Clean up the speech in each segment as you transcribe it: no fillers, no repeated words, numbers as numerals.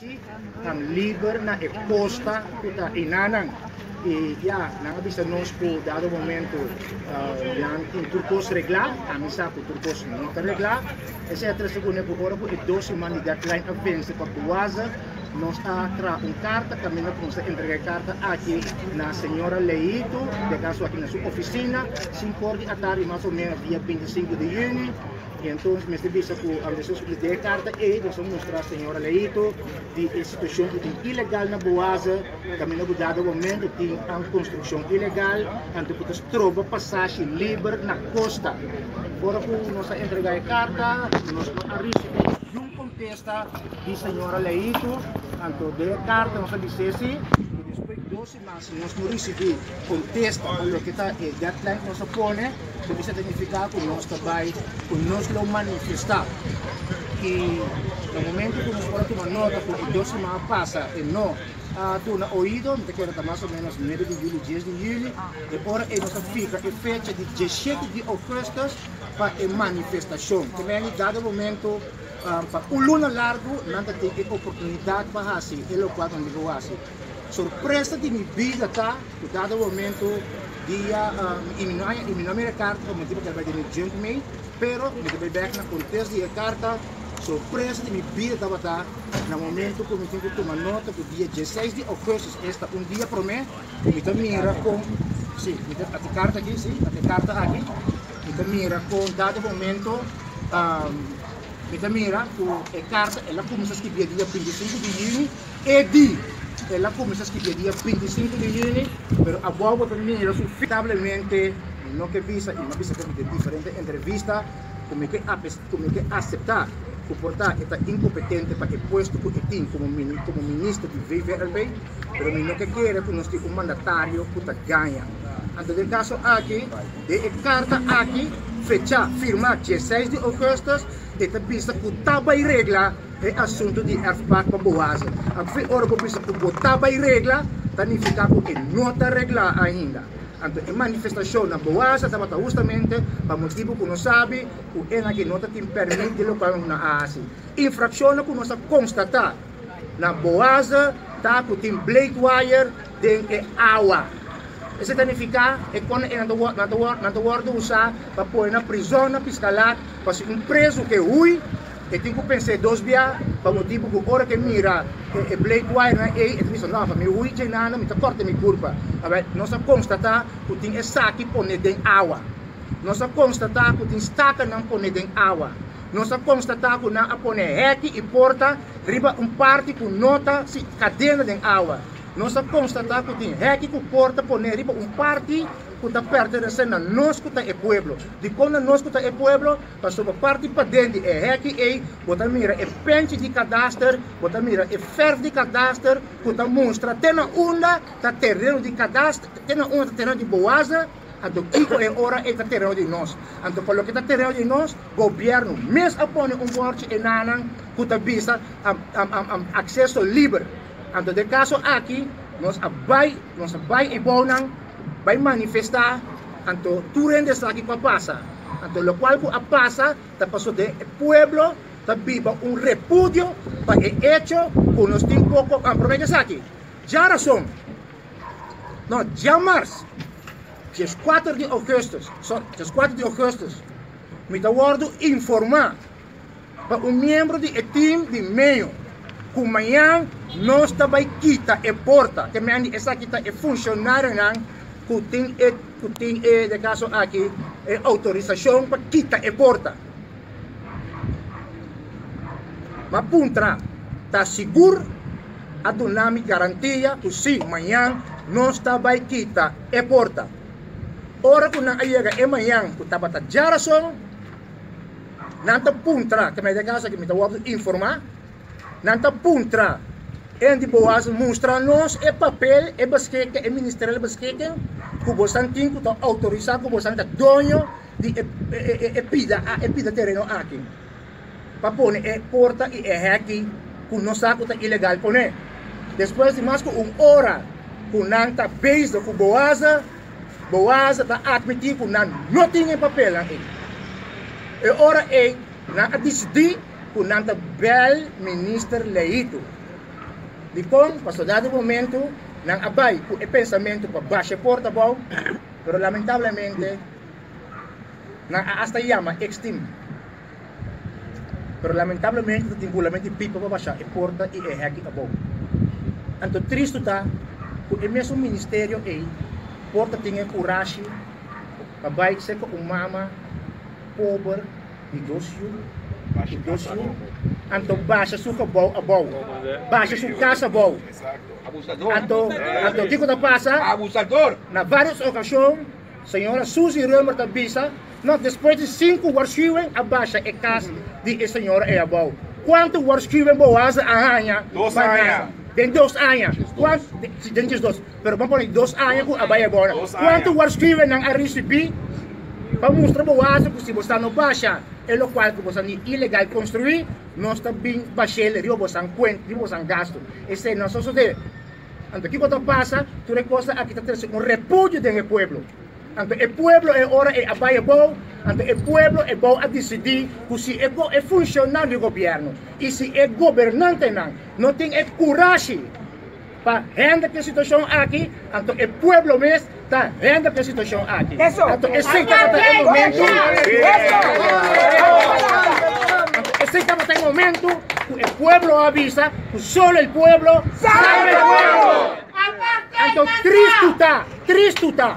si ang liber na costa kuta inanang ya nang bisa nos po dado momento yang in turcos regla amisa po turcos não regla essa segundo po ora po idoso man deadline offense pa buwaza nos tra un carta caminho com se entrega carta aqui na senhora Leito de caso aqui na sua oficina se pode atar mais ou menos dia 25 de junho. E então, me serviço com a pessoa que deu carta e nós vamos mostrar a senhora Leito de instituição que tem ilegal na Boasa, caminho do dado momento tem a construção ilegal, então que trova passagem livre na costa. Agora, nós entregar a carta, nós recebemos um contesta de senhora Leito, então deu carta, nós dissesse depois de 12 meses nós não recebemos contesta, o que está deadline nós põe. Então isso significa que nós trabalhamos, que nós lo manifestar. E no momento que nós podemos tomar nota, porque 12 semanas passa e não tu na ouído, me queda mais ou menos no meio de julho, 10 de julho, e agora nós fica a fecha de 17 de agosto para a manifestação. Também, dado momento, para o luna largo, não tem oportunidade para fazer, é o qual não digo assim. Surpresa de minha vida, tá? Dado momento, dia iminami carta como tipo que vai ter junk me pero me deve back na contexto de carta surpresa de minha vida estava tá no momento que eu tenho que tomar nota do dia 16 de agosto esta dia para mim me mira com sim a carta aqui sim a carta aqui me mira com dado momento me mira com a carta ela começa a escrever dia 25 de junho e di ela começa a escrever dia 25 de junho, mas a boa para mim, suficientemente, não que visa, e uma visa que tem diferente entrevista, como que aceitar, comportar esta incompetente para o posto que tem como ministro de VVLB, mas não que quer que nós tenhamos um mandatário que ganha. Então, no caso aqui, de carta aqui, fecha, firma 16 de agosto, esta vista que estava em regra, é assunto de FPAC para Boasa. A hora que precisa botar em regra, significa que não está regra ainda. Então, a manifestação na Boasa estava justamente para motivo que não sabe, que é que não tem permite de local na ASI. Infração que nós constatar na Boasa, tá que tem blade wire de água. Isso significa que quando na hora usar para pôr na prisão, na piscalar, para ser um preso que ui, e tenho que pensar dois dias para o motivo que hora que mira e blade wire na e disse não para me ui de nada me corta minha curva. Nós constatar que tem saque pone dentro água. Nós constatar que tem estaca não pone dentro água. Nós constatar que não pone reque e porta riba parte com nota se cadena dentro água. Nós constatar que tem reque que porta pone riba parte que está pertencendo a nós que está o pueblo. De quando nós que está o pueblo, passou para parte para dentro é reque e botar mira é pente de cadastro, botar mira é ferro de cadastro, que está mostra tem na onda tá terreno de cadastro, tem na onda terreno de Boasa. Então, Kiko é hora é que terreno de nós. Então, para o que está terreno de nós, governo, mesmo apone forte e nanang, que está vista acesso livre. Então, de caso aqui, nós vai e bonang, vai manifestar, então, tu rendes aqui para passar. Então, lo qual que passa, está passando do pueblo, está viva repúdio para o hecho que nós temos pouco, aproveita aqui. Já razão, não, já março, dia 4 de agosto, me dá ordem informar para um membro do time de meio, que amanhã nós também quita a porta, que amanhã essa aqui é funcionário, que tem, de caso aqui, autorização para quitar a porta. Mas puntra, está seguro, a donami garantia que sim, amanhã nós também quita a porta. Ora que não chega amanhã, que estava a jaração, não está puntra, que me de casa que me está informar, não está puntra. En de Boasa mostra nós é papel, é basquete, é ministério basquete, que você tem que autorizar, que você é dono de pida terreno aqui. Para pôr é porta e é aqui, que não sabe que é ilegal pôr. Depois de mais que hora, que não está base com Boasa está admitir que não tem papel aqui. E hora é, não decidir que não está bel ministro Leito. de com, pastor dado momento, nang abay o pensamento para baixa porta-bom, pero lamentavelmente, nang hasta llama extim. Pero lamentavelmente, tingulamente pipa para baixa e porta e heki abom. Anto triste tá, o mesmo ministério aí, porta tinha coragem, para baixo se com mama pobre e docio. Anto baixa suca bom a bom, baixa sua casa bom. Anto kiko da passa, abusador. Na várias ocasiões, senhora Suzy Römer da bisa, não depois de 5 waarschuwingen abaixa a casa de senhora é a bom. Quanto waarschuwingen boas a ranha? 2 anos. Tem 2 anos. Quanto? Tem 2. Pero vamos pôr 2 anos com a baia agora. Quanto waarschuwingen não a receber? Para mostrar boas que se você não baixa, é o qual que você não ilegal construir, nós também baixele, rio você não conta, rio você não gasto. Esse não só de. Então, o que você passa? Tu recosta aqui está um repúdio do povo. Então, o povo é hora é a baia bom. Então, o povo é bom a decidir se é funcionário do governo e se é governante não tem coragem para render a situação aqui. Então, o povo mesmo está rendendo a situação aqui. Então, esse é o momento. Esse é o momento que o povo avisa que só o povo sabe o povo. Então, triste está.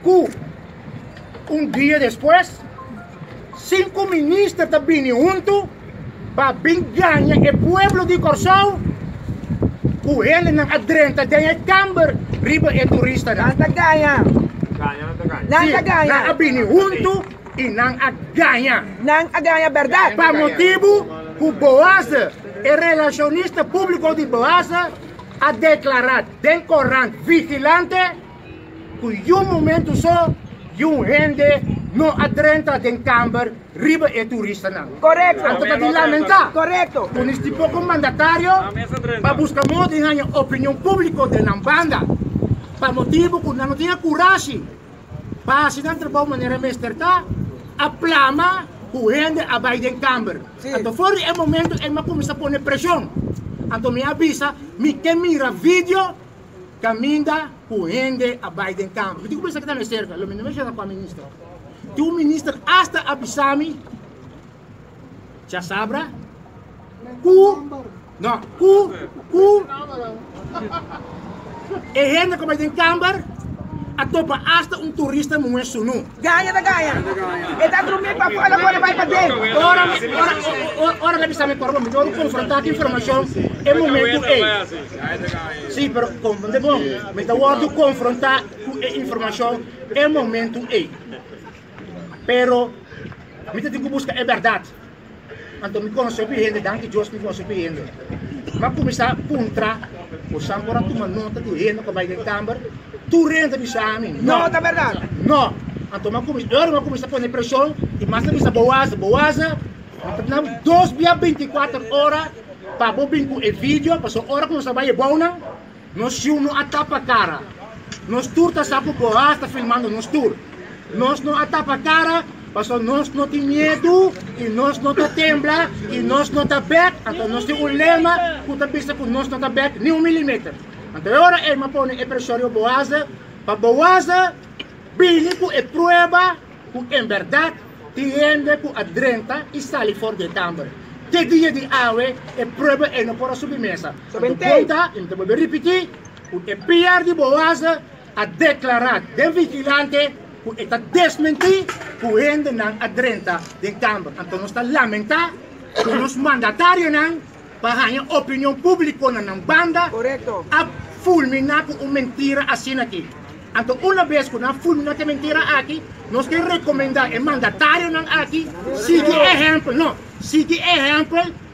Que dia depois, 5 ministros estão vindo juntos para ganhar o povo de Corsão. O ele não adrenta tem câmara riba é turista não ganha não vindo junto e não ganha verdade para motivo que Boasa é relacionista público de Boasa a declarar den corrente vigilante que um momento só gente não adrenta den câmara riba é turista não. Correto. Então de lamentar. Correto. Com este pouco mandatário para buscar modo de ganhar opinião pública de na banda. Para motivo que não tinha coragem para se dar trabalho de maneira mesterta a plama que gente a vai den câmara. Então fora é momento ele começa a pôr pressão. Então me avisa, me que mira vídeo caminha que gente a vai den câmara. Eu digo que está na cerca, eu me chamo para a ministra. O ministro hasta avisar-me, já sabra, e gente que vai em câmara, a topa hasta turista não é sunu. Ganha. Ele está dormindo para fora, agora vai para dentro. Ora, avisar-me para o melhor confrontar a informação é momento E. Sim, mas como é bom, me dá hora de confrontar a informação é momento E. Pero, me tenho que buscar é verdade. Então, me conhece gente, danke Deus, me conhece gente. Mas começar a puntra, o Sampora toma nota de gente que vai em câmara, tu renda me chame. Não, é verdade. Não. Então, eu começar a pôr pressão, e mais também essa boasa, então, 2 dias 24 horas, para bobin com o vídeo, para a hora que nós vai bom, nós não atapa a cara. Nós turta sapo boas, está filmando nos tour. Nós não atapa a cara, porque nós não temos medo, e nós não tembla, e nós não está back. Então nós temos um lema que está vista que nós não está back nem 1 milímetro. Então agora ele me põe a pressão boasa, para boasa, bem com a prova, que em verdade, tem gente que adrenta e sai fora de câmara. Que dia de awe, a prova é não para submessa. Então conta, então vou repetir, o PR de boasa a declarar de vigilante que está desmentir que gente não adrenta de câmara. Então nós está lamentar que os mandatários não para ganhar opinião pública na banda a fulminar com uma mentira assim aqui. Então uma vez que nós fulminar com mentira aqui, nós queremos recomendar o mandatário não aqui siga exemplo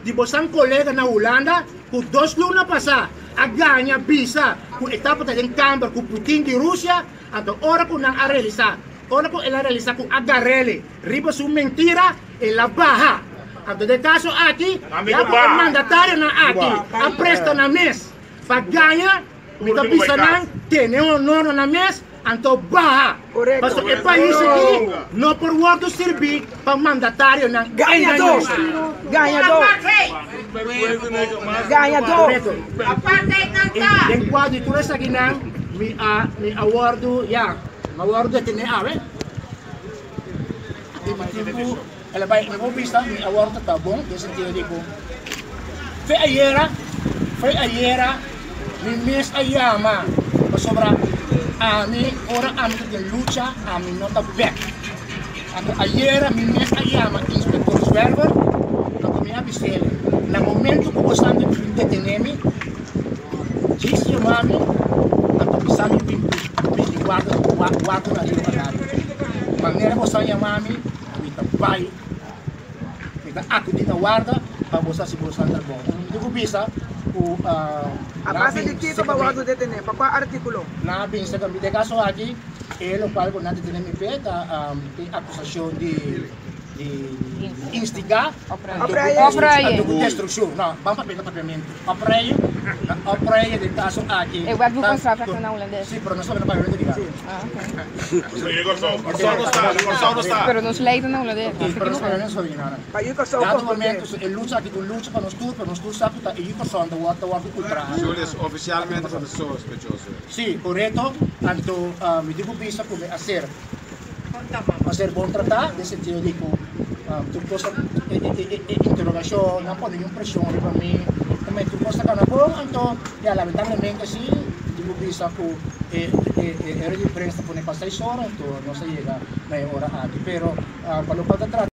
de você colega na Holanda que 2 lunas passadas a ganhar visa que etapa em câmara com Putin de Rússia. Então, ora que não a realizar, com a garrele, riba sua mentira, ela barra. Então, de caso aqui, o mandatário na aqui, a presta na mesa, para ganhar, me dá visa não, tem honor na mesa, então barra. Mas o país aqui, não por wordo servir para mandatário não. Ganhador. Ganhador. En quadro tu essa aqui não me awardo ya, me awardo de ave. Tipo, ela vai me vista me awardo tá bom, nesse sentido digo. Foi ayer, mi mes ayama, sobra a mí ora a mí de lucha a mí nota back. Ayer mi mes ayama inspector Swerver, no comía bisel. Na momento que você anda de tenemi, disse o mami, a tu pisando de guarda na rua lá. Maneira você anda mami, kita vai, kita aku di guarda, para você se você anda bom. Digo bisa o a base de que tu vai detener, para qual artículo? Na bem se de caso aqui, ele qual com nada tenemi peta, acusação de instigar a destrução. Não, vamos para o papiamento. A praia de caso aqui. Eu vou mostrar para canal holandês. Sim, pero não sabe o papiamento de cá. Pero nos leiden na holandês. Pero não sabe o original. Dado momento, ele luta aqui com luta para nós tudo sabe que ele passou anda o ultra. Julius, oficialmente você sospechoso. Sim, correto. Tanto me digo pista como fazer bom tratar, nesse sentido digo, tu cosa interrogação, não pode nenhuma pressão para mim, também tu cosa que não bom, então, lamentablemente sim, digo visa que era de prensa por passar 6 horas, então não se chega na hora aqui, pero para o que trata